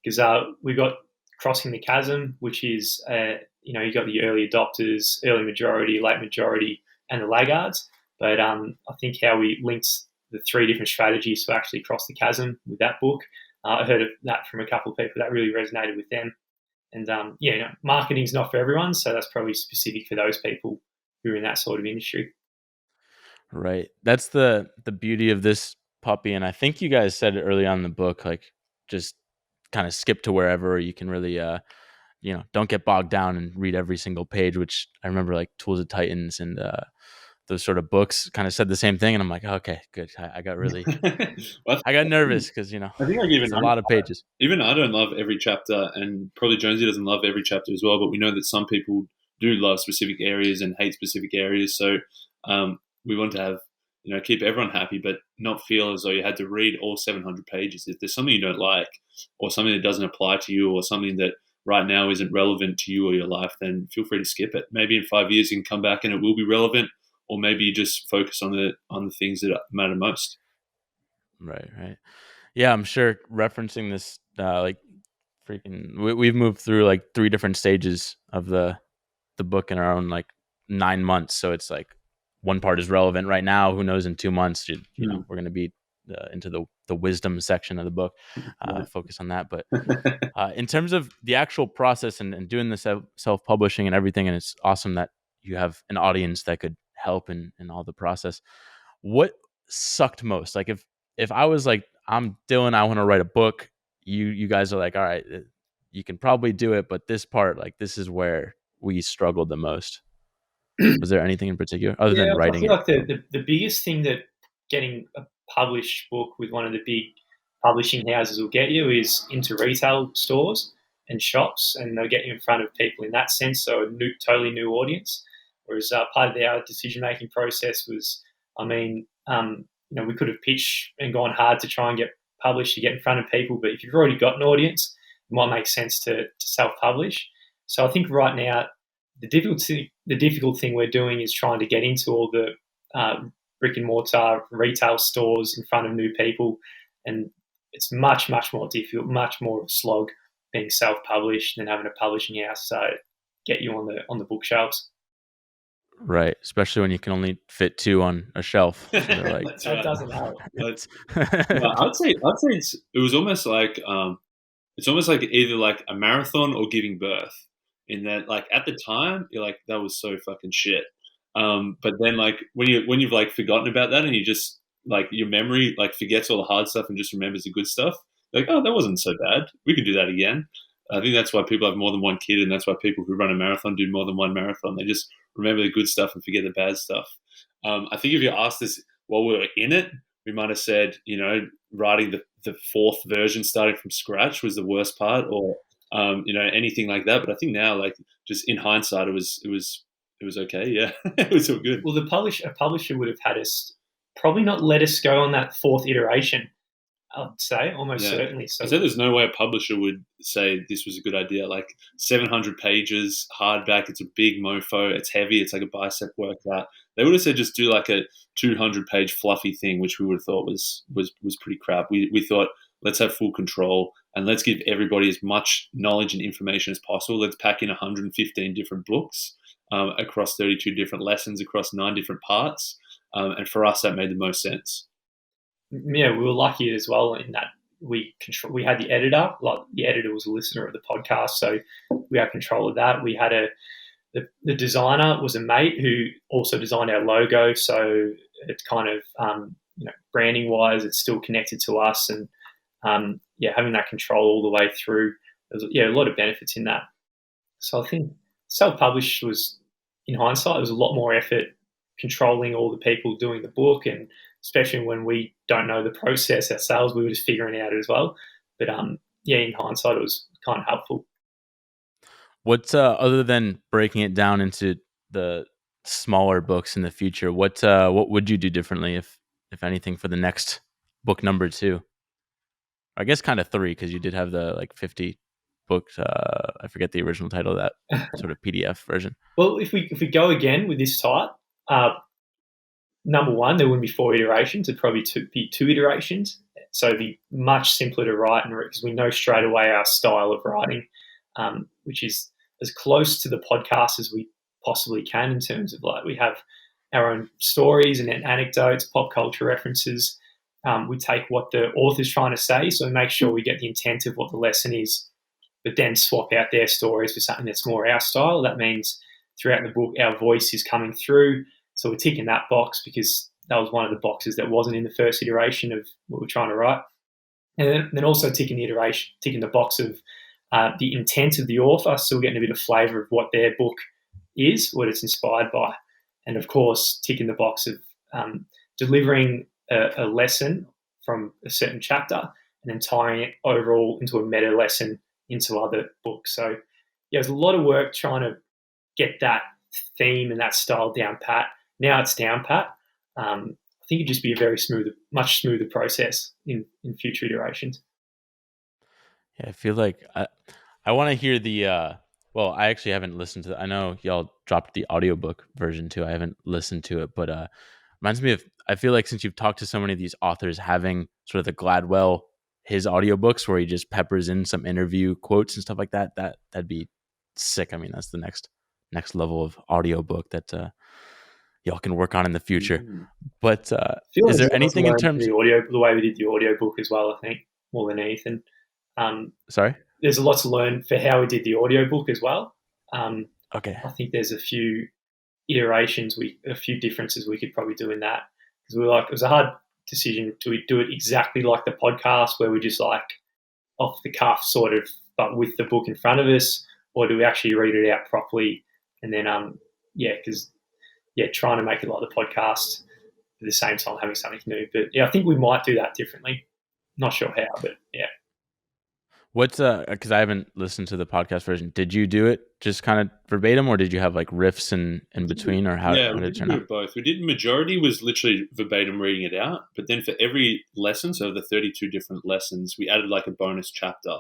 because we got Crossing the Chasm, which is you got the early adopters, early majority, late majority, and the laggards. But I think how we linked the three different strategies to actually cross the chasm with that book, I heard of that from a couple of people that really resonated with them. And marketing's not for everyone, so that's probably specific for those people who are in that sort of industry.
Right. That's the beauty of this puppy, and I think you guys said it early on in the book, like just kind of skip to wherever you can really, don't get bogged down and read every single page. Which I remember, like Tools of Titans and those sort of books kind of said the same thing, and I'm like, okay, good. I got really,
Well,
I got nervous because
I think like
it's a lot of pages.
even I don't love every chapter, and probably Jonesy doesn't love every chapter as well. But we know that some people do love specific areas and hate specific areas. So we want to have, keep everyone happy, but not feel as though you had to read all 700 pages. If there's something you don't like, or something that doesn't apply to you, or something that right now isn't relevant to you or your life, then feel free to skip it. Maybe in 5 years you can come back and it will be relevant, or maybe you just focus on the things that matter most.
Right. Yeah, I'm sure referencing this, we've moved through like 3 different stages of the book in our own like 9 months. So it's like one part is relevant right now. Who knows, in 2 months, we're going to be into the wisdom section of the book, focus on that. But in terms of the actual process and doing the self-publishing and everything, and it's awesome that you have an audience that could help in all the process. What sucked most? Like if I was like, I'm Dylan, I want to write a book, you guys are like, all right, you can probably do it, but this part, like, this is where we struggled the most. Was there anything in particular other than writing it?
I feel like the biggest thing that getting a published book with one of the big publishing houses will get you is into retail stores and shops, and they'll get you in front of people in that sense, so a totally new audience. Whereas part of our decision-making process was, we could have pitched and gone hard to try and get published to get in front of people, but if you've already got an audience, it might make sense to self-publish. So I think right now the difficult thing we're doing is trying to get into all the brick and mortar retail stores in front of new people, and it's much more difficult, much more of a slog being self-published than having a publishing house get you on the bookshelves.
Right, especially when you can only fit 2 on a shelf. So like,
That's
That
right.
doesn't help.
I'd say it was almost like it's almost like either like a marathon or giving birth. In that, like at the time, you're like, that was so fucking shit. But then like when you've like forgotten about that and you just like your memory like forgets all the hard stuff and just remembers the good stuff, like, oh, that wasn't so bad. We could do that again. I think that's why people have more than one kid, and that's why people who run a marathon do more than one marathon. They just remember the good stuff and forget the bad stuff. I think if you asked us while we were in it, we might have said, writing the 4th version starting from scratch was the worst part, or anything like that. But I think now, like, just in hindsight, it was okay. Yeah, it was all good.
Well, a publisher would have had us probably not let us go on that 4th iteration. I'd say almost certainly. So
I said there's no way a publisher would say this was a good idea. Like 700 pages, hardback. It's a big mofo. It's heavy. It's like a bicep workout. They would have said just do like a 200-page fluffy thing, which we would have thought was pretty crap. We thought, let's have full control and let's give everybody as much knowledge and information as possible. Let's pack in 115 different books across 32 different lessons across 9 different parts. And for us, that made the most sense.
Yeah, we were lucky as well in that we had the editor. Like, the editor was a listener of the podcast, so we had control of that. We had the designer was a mate who also designed our logo, so it's kind of branding wise, it's still connected to us, and having that control all the way through. There's a lot of benefits in that. So I think self-published was, in hindsight, it was a lot more effort controlling all the people doing the book, and especially when we don't know the process ourselves, we were just figuring it out as well. But in hindsight, it was kind of helpful.
What's other than breaking it down into the smaller books in the future, what would you do differently, if anything, for the next book number 2? I guess kind of 3, because you did have the like 50 books. I forget the original title of that sort of PDF version.
Well, if we go again with this type, number 1, there wouldn't be 4 iterations. It'd probably be 2 iterations. So it'd be much simpler to write, and because we know straight away our style of writing, which is as close to the podcast as we possibly can in terms of, like, we have our own stories and anecdotes, pop culture references. We take what the author's trying to say, so we make sure we get the intent of what the lesson is, but then swap out their stories for something that's more our style. That means throughout the book, our voice is coming through. So we're ticking that box because that was one of the boxes that wasn't in the first iteration of what we're trying to write. And then also ticking the box of the intent of the author, still getting a bit of flavour of what their book is, what it's inspired by. And of course, ticking the box of delivering a lesson from a certain chapter and then tying it overall into a meta lesson into other books. So yeah, there's a lot of work trying to get that theme and that style down pat. Now it's down pat. I think it'd just be a much smoother process in future iterations.
Yeah, I feel like I want to hear the well, I actually haven't listened to I know y'all dropped the audiobook version too. I haven't listened to it, but reminds me of I feel like since you've talked to so many of these authors, having sort of the Gladwell his audiobooks where he just peppers in some interview quotes and stuff like that'd be sick. I mean, that's the next level of audiobook that y'all can work on in the future. But is there anything in terms
the way we did the audiobook as well, I think, more than anything.
Sorry?
There's a lot to learn for how we did the audiobook as well.
Okay.
I think there's a few iterations, a few differences we could probably do in that. Because it was a hard decision. Do we do it exactly like the podcast where we just like off the cuff sort of, but with the book in front of us, or do we actually read it out properly? And then, trying to make it like the podcast at the same time having something new. But yeah, I think we might do that differently. Not sure how, but yeah.
What's because I haven't listened to the podcast version. Did you do it just kind of verbatim, or did you have like riffs in between, or how did it turn out?
Both. We did majority was literally verbatim reading it out, but then for every lesson, so the 32 different lessons, we added like a bonus chapter.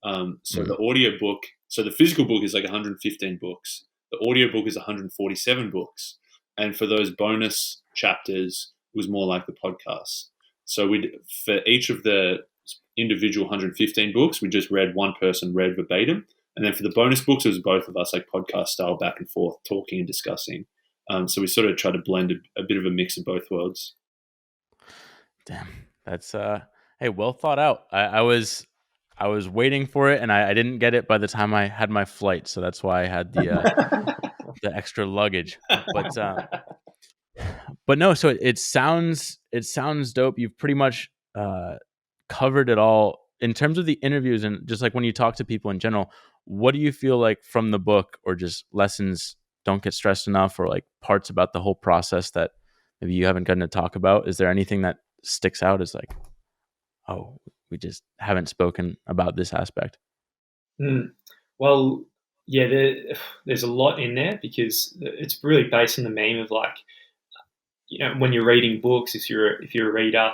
The audio book, so the physical book is like 115 books. The audio book is 147 books, and for those bonus chapters was more like the podcast. So for each of the individual 115 books, we just one person read verbatim. And then for the bonus books, it was both of us, like podcast style, back and forth, talking and discussing. So we sort of tried to blend a bit of a mix of both worlds.
Damn, that's hey, well thought out. I was waiting for it, and I didn't get it by the time I had my flight, so that's why I had the the extra luggage. But no, so it sounds dope. You've pretty much covered it all in terms of the interviews, and just like when you talk to people in general. What do you feel like from the book, or just lessons don't get stressed enough, or like parts about the whole process that maybe you haven't gotten to talk about? Is there anything that sticks out as like, oh, we just haven't spoken about this aspect?
Well, yeah, there's a lot in there because it's really based on the meme of like, when you're reading books, if you're a reader,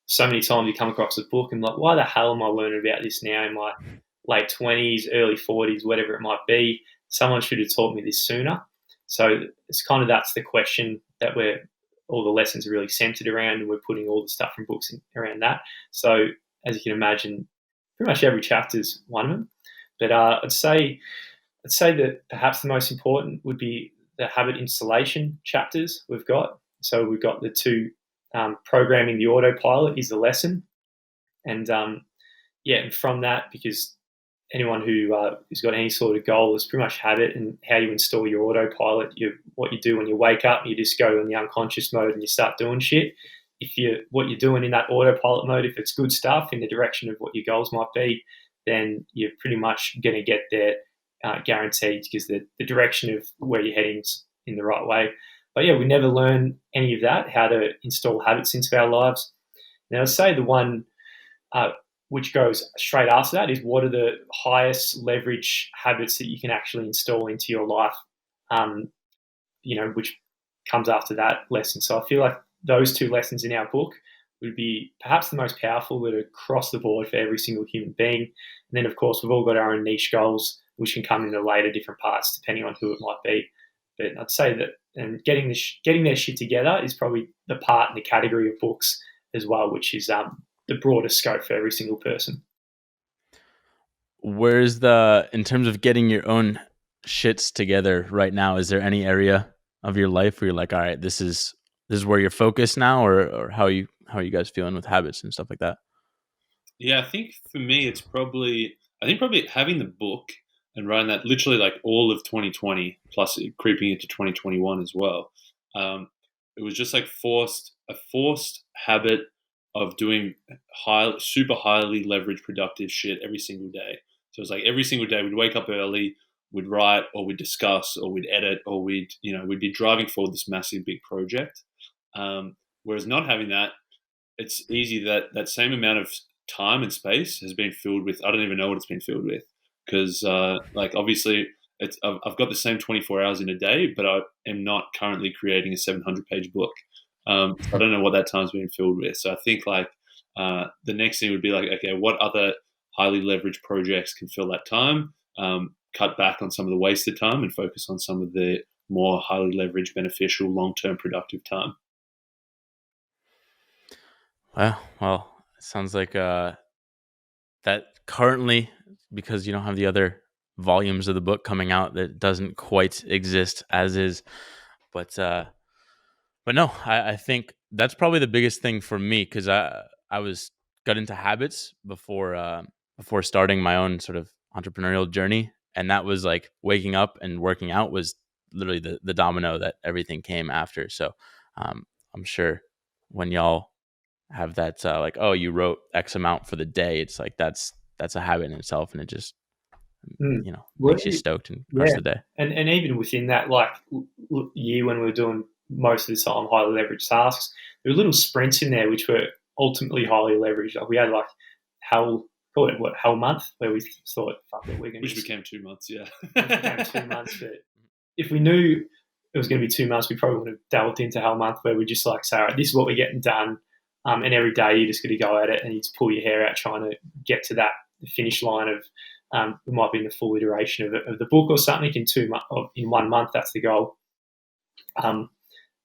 so many times you come across a book and like, why the hell am I learning about this now in my late 20s, early 40s, whatever it might be? Someone should have taught me this sooner. So it's kind of, that's the question that all the lessons are really centered around, and we're putting all the stuff from books around that. So as you can imagine, pretty much every chapter is one of them. But I'd say that perhaps the most important would be the habit installation chapters we've got. So we've got the two, programming the autopilot is the lesson. And and from that, because anyone who has got any sort of goal is pretty much habit, and how you install your autopilot, what you do when you wake up, you just go in the unconscious mode and you start doing shit. What you're doing in that autopilot mode, if it's good stuff in the direction of what your goals might be, then you're pretty much going to get there guaranteed, because the direction of where you're heading is in the right way. But yeah, we never learn any of that, how to install habits into our lives. Now, I'd say the one which goes straight after that is, what are the highest leverage habits that you can actually install into your life, which comes after that lesson. So I feel like those two lessons in our book would be perhaps the most powerful, that are across the board for every single human being. And then, of course, we've all got our own niche goals, which can come into later different parts depending on who it might be. But I'd say that, and getting their shit together is probably the part in the category of books as well, which is the broader scope for every single person.
Where's in terms of getting your own shits together right now, is there any area of your life where you're like, all right, this is where you're focused now, or how are you guys feeling with habits and stuff like that?
Yeah, I think for me, it's probably having the book and writing that literally like all of 2020 plus creeping into 2021 as well. It was just like forced a forced habit of doing super highly leveraged productive shit every single day. So it's like every single day we'd wake up early, we'd write or we'd discuss or we'd edit or we'd be driving forward this massive big project. Whereas not having that, it's easy that same amount of time and space has been filled with, I don't even know what it's been filled with, because like obviously I've got the same 24 hours in a day, but I am not currently creating a 700-page book. So I don't know what that time's been filled with. So I think like the next thing would be like, okay, what other highly leveraged projects can fill that time? Cut back on some of the wasted time and focus on some of the more highly leveraged, beneficial, long-term productive time.
Well, it sounds like that currently, because you don't have the other volumes of the book coming out, that doesn't quite exist as is. But no, I think that's probably the biggest thing for me, because I got into habits before starting my own sort of entrepreneurial journey, and that was like waking up and working out was literally the domino that everything came after. So I'm sure when y'all have that like, oh, you wrote X amount for the day, it's like that's a habit in itself, and it just makes you stoked and crush the day.
And even within that, like year when we were doing most of the time highly leveraged tasks, there were little sprints in there which were ultimately highly leveraged. Like we had like hell month, where we thought, fuck it, we're going to...
Which became 2 months, yeah.
Became 2 months, but if we knew it was going to be 2 months, we probably would have delved into hell month, where we just like say, all right, this is what we're getting done, and every day you're just going to go at it and you just pull your hair out trying to get to that finish line of it might be in the full iteration of the book or something in 1 month. That's the goal.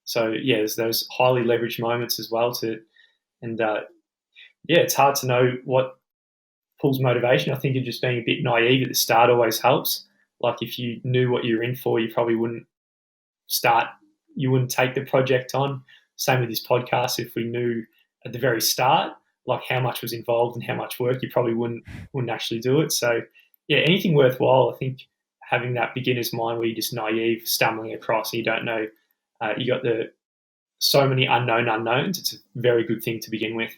So yeah, there's those highly leveraged moments as well it's hard to know what pulls motivation. I think just being a bit naive at the start always helps. Like if you knew what you're in for, you probably wouldn't take the project on. Same with this podcast. If we knew at the very start like how much was involved and how much work, you probably wouldn't actually do it. So yeah, anything worthwhile, I think having that beginner's mind where you're just naive, stumbling across and you don't know, you got so many unknowns, it's a very good thing to begin with.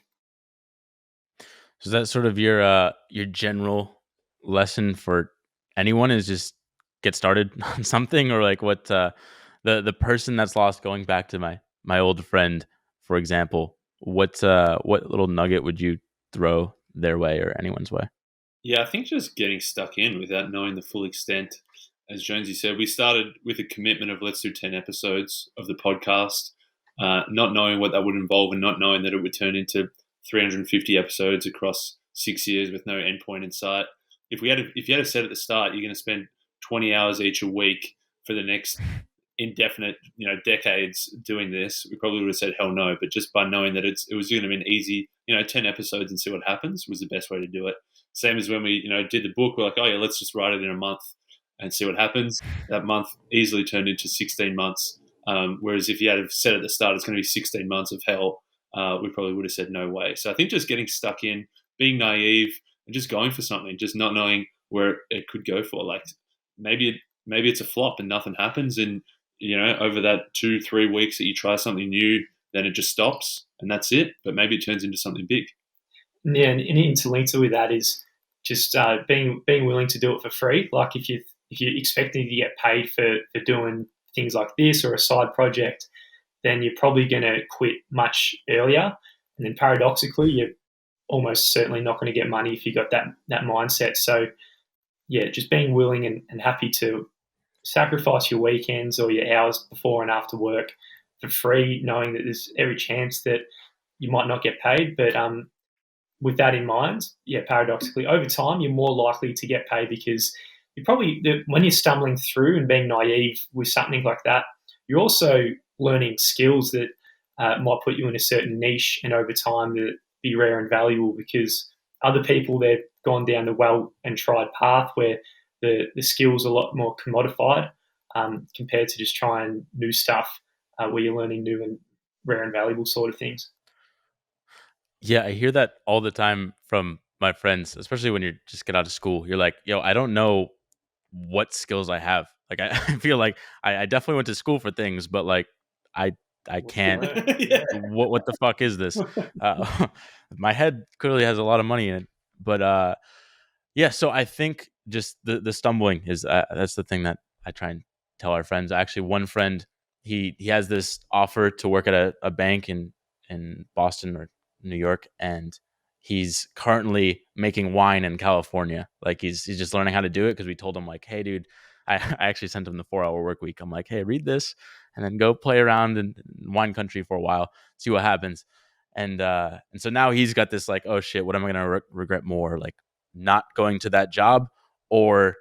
So that's sort of your general lesson for anyone, is just get started on something, or like what the person that's lost, going back to my old friend, for example, what little nugget would you throw their way or anyone's way?
Yeah, I think just getting stuck in without knowing the full extent. As Jonesy said, we started with a commitment of let's do 10 episodes of the podcast, not knowing what that would involve and not knowing that it would turn into 350 episodes across 6 years with no endpoint in sight. If you had said at the start, you're going to spend 20 hours each a week for the next indefinite, decades doing this, we probably would have said hell no. But just by knowing that it was going to be an easy, 10 episodes and see what happens was the best way to do it. Same as when we, did the book, we're like, oh yeah, let's just write it in a month and see what happens. That month easily turned into 16 months. Whereas if you had said at the start it's going to be 16 months of hell, we probably would have said no way. So I think just getting stuck in, being naive, and just going for something, just not knowing where it could go for. Like maybe it's a flop and nothing happens, and over that 2-3 weeks that you try something new, then it just stops and that's it. But maybe it turns into something big.
Yeah, and interlinked with that is just being willing to do it for free. Like if you're expecting to get paid for doing things like this or a side project, then you're probably going to quit much earlier. And then paradoxically, you're almost certainly not going to get money if you got that mindset. So yeah, just being willing and happy to sacrifice your weekends or your hours before and after work for free, knowing that there's every chance that you might not get paid. But with that in mind, yeah, paradoxically, over time, you're more likely to get paid because when you're stumbling through and being naive with something like that, you're also learning skills that might put you in a certain niche, and over time that be rare and valuable because other people, they've gone down the well and tried path where the skills are a lot more commodified compared to just trying new stuff where you're learning new and rare and valuable sort of things.
Yeah, I hear that all the time from my friends, especially when you just get out of school. You're like, yo, I don't know what skills I have. Like, I feel like I definitely went to school for things, but like, I I can't.
Yeah.
What the fuck is this? My head clearly has a lot of money in it, but yeah. So I think just the stumbling is that's the thing that I try and tell our friends. Actually, one friend he has this offer to work at a bank in Boston or New York, and he's currently making wine in California. Like he's just learning how to do it because we told him like, hey, dude, I actually sent him the 4 hour work week. I'm like, hey, read this and then go play around in wine country for a while, see what happens. And so now he's got this like, oh shit, what am I gonna regret more? Like not going to that job or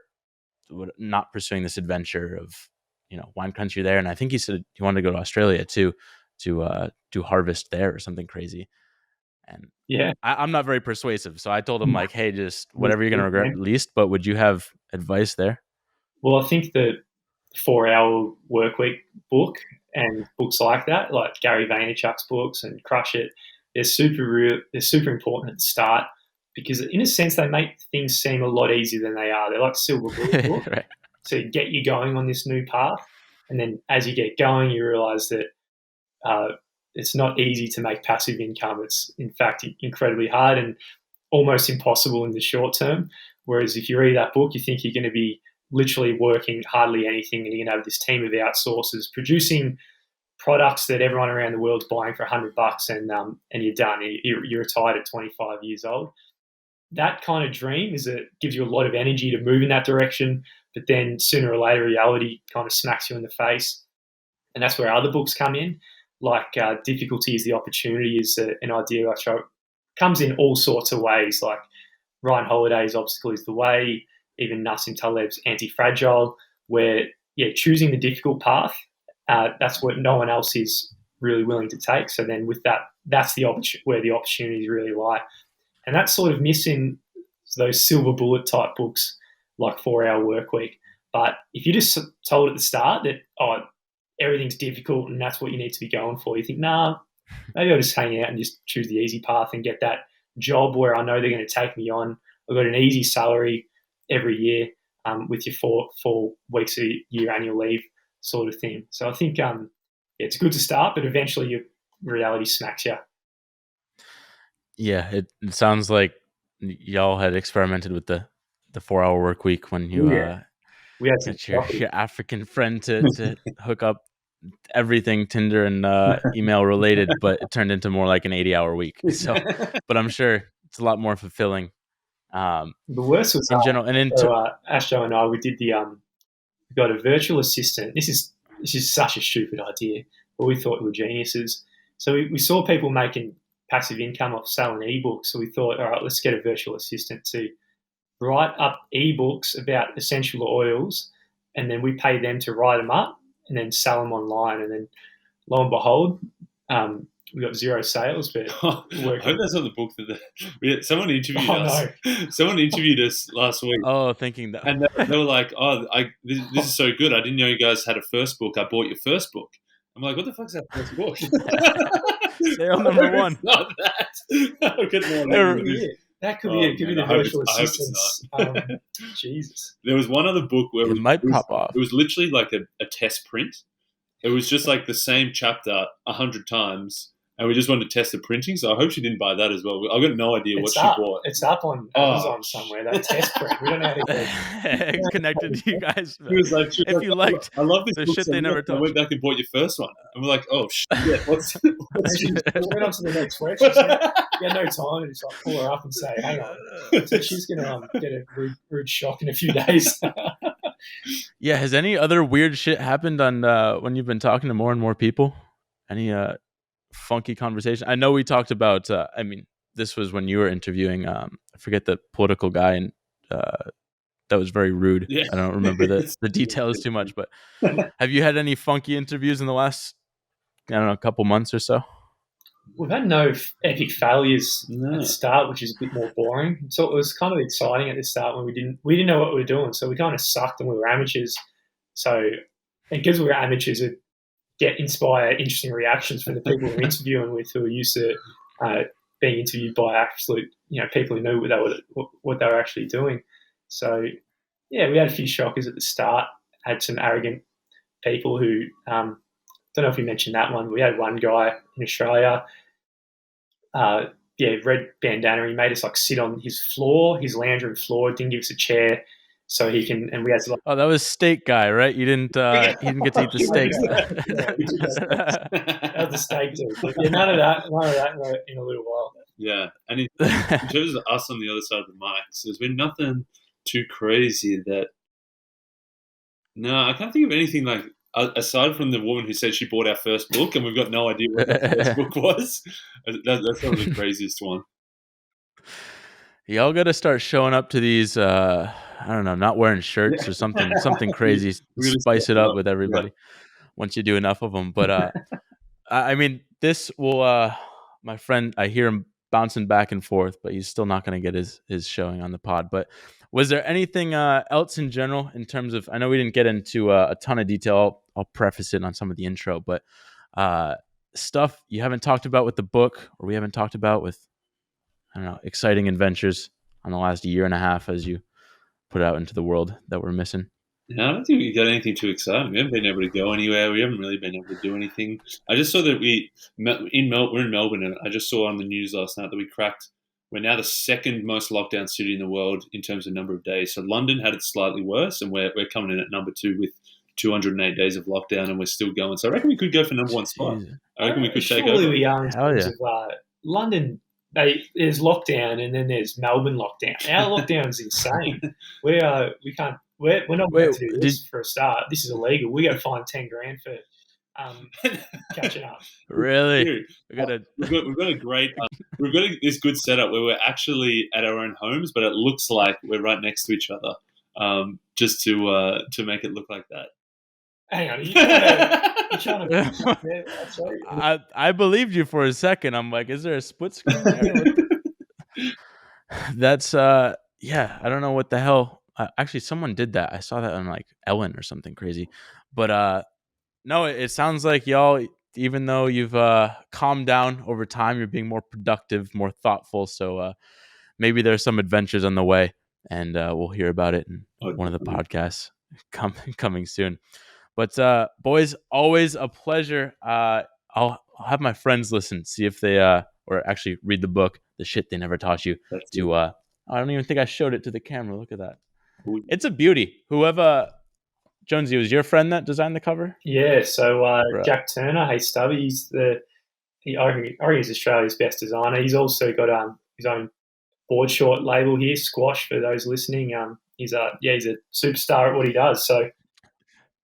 not pursuing this adventure of wine country there. And I think he said he wanted to go to Australia too to do harvest there or something crazy. And
Yeah.
I'm not very persuasive, so I told him like, hey, just whatever you're gonna regret least. But would you have advice there?
Well, I think the 4 Hour Workweek book and books like that, like Gary Vaynerchuk's books and Crush It, they're super important at the start because in a sense they make things seem a lot easier than they are. They're like silver bullet book
Right.
to get you going on this new path. And then as you get going, you realize that it's not easy to make passive income. It's in fact incredibly hard and almost impossible in the short term. Whereas if you read that book, you think you're going to be literally working hardly anything and you're going to have this team of outsourcers producing products that everyone around the world's buying for $100 and you're done. You're retired at 25 years old. That kind of dream gives you a lot of energy to move in that direction, but then sooner or later reality kind of smacks you in the face. And that's where other books come in, like Difficulty is the Opportunity is an idea which comes in all sorts of ways, like Ryan Holiday's Obstacle is the Way, even Nassim Taleb's Anti-Fragile, where, choosing the difficult path, that's what no one else is really willing to take. So then with that, that's where the opportunities really lie. And that's sort of missing those silver bullet type books like 4 Hour Workweek. But if you just told at the start that, everything's difficult and that's what you need to be going for, you think, nah, maybe I'll just hang out and just choose the easy path and get that job where I know they're going to take me on. I've got an easy salary every year with your four weeks a year annual leave sort of thing. So I think it's good to start, but eventually your reality smacks you.
Yeah, it sounds like y'all had experimented with the 4 hour work week when you
We had some
get your African friend to hook up everything Tinder and email related, but it turned into more like an 80-hour week. So, but I'm sure it's a lot more fulfilling.
The worst was
in general, and
Ashjo and I, we did we got a virtual assistant. This is such a stupid idea, but we thought we were geniuses. So we saw people making passive income off selling ebooks. So we thought, all right, let's get a virtual assistant to write up ebooks about essential oils, and then we pay them to write them up and then sell them online. And then lo and behold, we got zero sales. But
I hope that's not the book that someone interviewed us. No. Someone interviewed us last week.
Oh, thinking that.
And they were like, this is so good. I didn't know you guys had a first book. I bought your first book. I'm like, what the fuck's that first book?
Sale number one.
It's not that.
That could be it. Give me the virtual assistants. Jesus.
There was one other book where
it might pop off.
It was literally like a test print. It was just like the same chapter 100 times. And we just wanted to test the printing, so I hope she didn't buy that as well. I've got no idea what she bought.
It's up on Amazon somewhere, that test print. We don't know how to get
it. Connected to you guys.
He was like,
if you liked
I love this
the
book
shit
so
they never
I
touched.
went back and bought your first one. And we're like, oh, shit, what's
we went on to the next question. We had no time to just like pull her up and say, hang on. So she's going to get a rude shock in a few days.
Yeah, has any other weird shit happened on when you've been talking to more and more people? Any funky conversation? I know we talked about this was when you were interviewing I forget the political guy, and that was very rude. Yeah. I don't remember the details too much, but have you had any funky interviews in the last couple months or so?
We've had no epic failures at the start, which is a bit more boring. So it was kind of exciting at the start when we didn't know what we were doing, so we kind of sucked and we were amateurs. So because we were amateurs, it inspire interesting reactions from the people we're interviewing with, who are used to being interviewed by absolute people who knew what they were actually doing. So yeah, we had a few shockers at the start. Had some arrogant people who don't know if we mentioned that one. But we had one guy in Australia, red bandana. He made us like sit on his floor, his lounge room floor. Didn't give us a chair, so he can. And we had to like.
Oh, that was steak guy, right? You didn't. He didn't get to eat the steaks.
That was the steak dude. But yeah, none of that in a little while.
Yeah, and in terms of us on the other side of the mics, there's been nothing too crazy that. No, I can't think of anything like aside from the woman who said she bought our first book, and we've got no idea what that first book was. That's probably the craziest one.
Y'all got to start showing up to these. I don't know, not wearing shirts or something crazy.
Really
Spice it up with everybody once you do enough of them. But I mean, this will. My friend, I hear him bouncing back and forth, but he's still not going to get his showing on the pod. But was there anything else in general in terms of? I know we didn't get into a ton of detail. I'll preface it on some of the intro, but stuff you haven't talked about with the book, or we haven't talked about with, I don't know, exciting adventures on the last year and a half as you put out into the world that we're missing.
No, I don't think we got anything too exciting. We haven't been able to go anywhere. We haven't really been able to do anything. I just saw that we're in Melbourne, and I just saw on the news last night that we're now the second most lockdown city in the world in terms of number of days. So London had it slightly worse, and we're coming in at number 2 with 208 days of lockdown, and we're still going. So I reckon we could go for number 1 spot. I reckon we could take over.
Surely we are in
Hell
terms
yeah.
of London. There's lockdown, and then there's Melbourne lockdown. Our lockdown's insane. We can't. We're not going to do this for a start. This is illegal. We got to fine $10,000 for catching up.
Really?
Dude,
We gotta.
we've got a great. We've got this good setup where we're actually at our own homes, but it looks like we're right next to each other. Just to make it look like that.
Hang on, you're trying to. Yeah, that's right.
I believed you for a second. I'm like, is there a split screen there? That's yeah. I don't know what the hell. Actually, someone did that. I saw that on like Ellen or something crazy. But no, it sounds like y'all, even though you've calmed down over time, you're being more productive, more thoughtful. So maybe there's some adventures on the way, and we'll hear about it in one of the podcasts coming soon. But boys, always a pleasure. I'll have my friends listen, see if they or actually read the book, The Shit They Never Taught You. I don't even think I showed it to the camera. Look at that. It's a beauty. Whoever, Jonesy, was your friend that designed the cover?
Yeah, so Jack Turner, hey Stubby, I reckon he's Australia's best designer. He's also got his own board short label here, Squash, for those listening. He's a superstar at what he does. So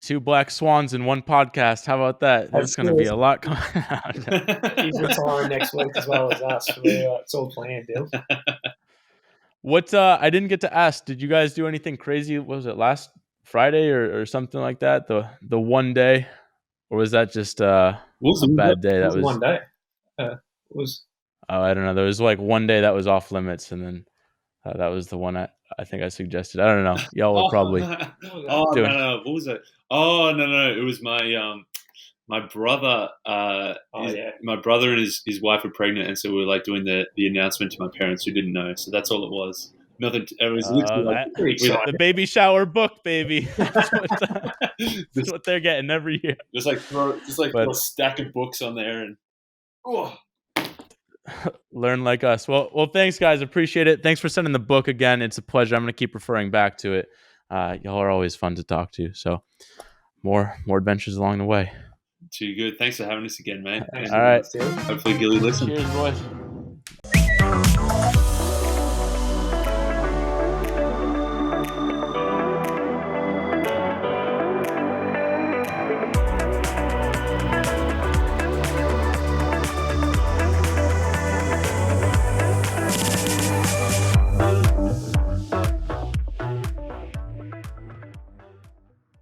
2 black swans in one podcast. How about that? There's going to be a lot coming out.
He's retiring next week as well as us. It's all planned, Bill.
What I didn't get to ask, did you guys do anything crazy? What was it, last Friday or something like that? The one day, or was that just a bad day? That was
one day.
Oh, I don't know. There was like one day that was off limits, and then that was the one I think I suggested. I don't know. Y'all were probably.
No. What was it? Oh no! It was my brother. My brother and his wife were pregnant, and so we were like doing the announcement to my parents who didn't know. So that's all it was. Nothing. It was literally
the baby shower book, baby. That's what they're getting every year.
Just like throw a stack of books on there and.
Learn like us. Well, thanks guys. Appreciate it. Thanks for sending the book again. It's a pleasure. I'm going to keep referring back to it. Y'all are always fun to talk to. So more adventures along the way.
Too good. Thanks for having us again, mate.
All right.
Hopefully Gilly listens.
Cheers, boys.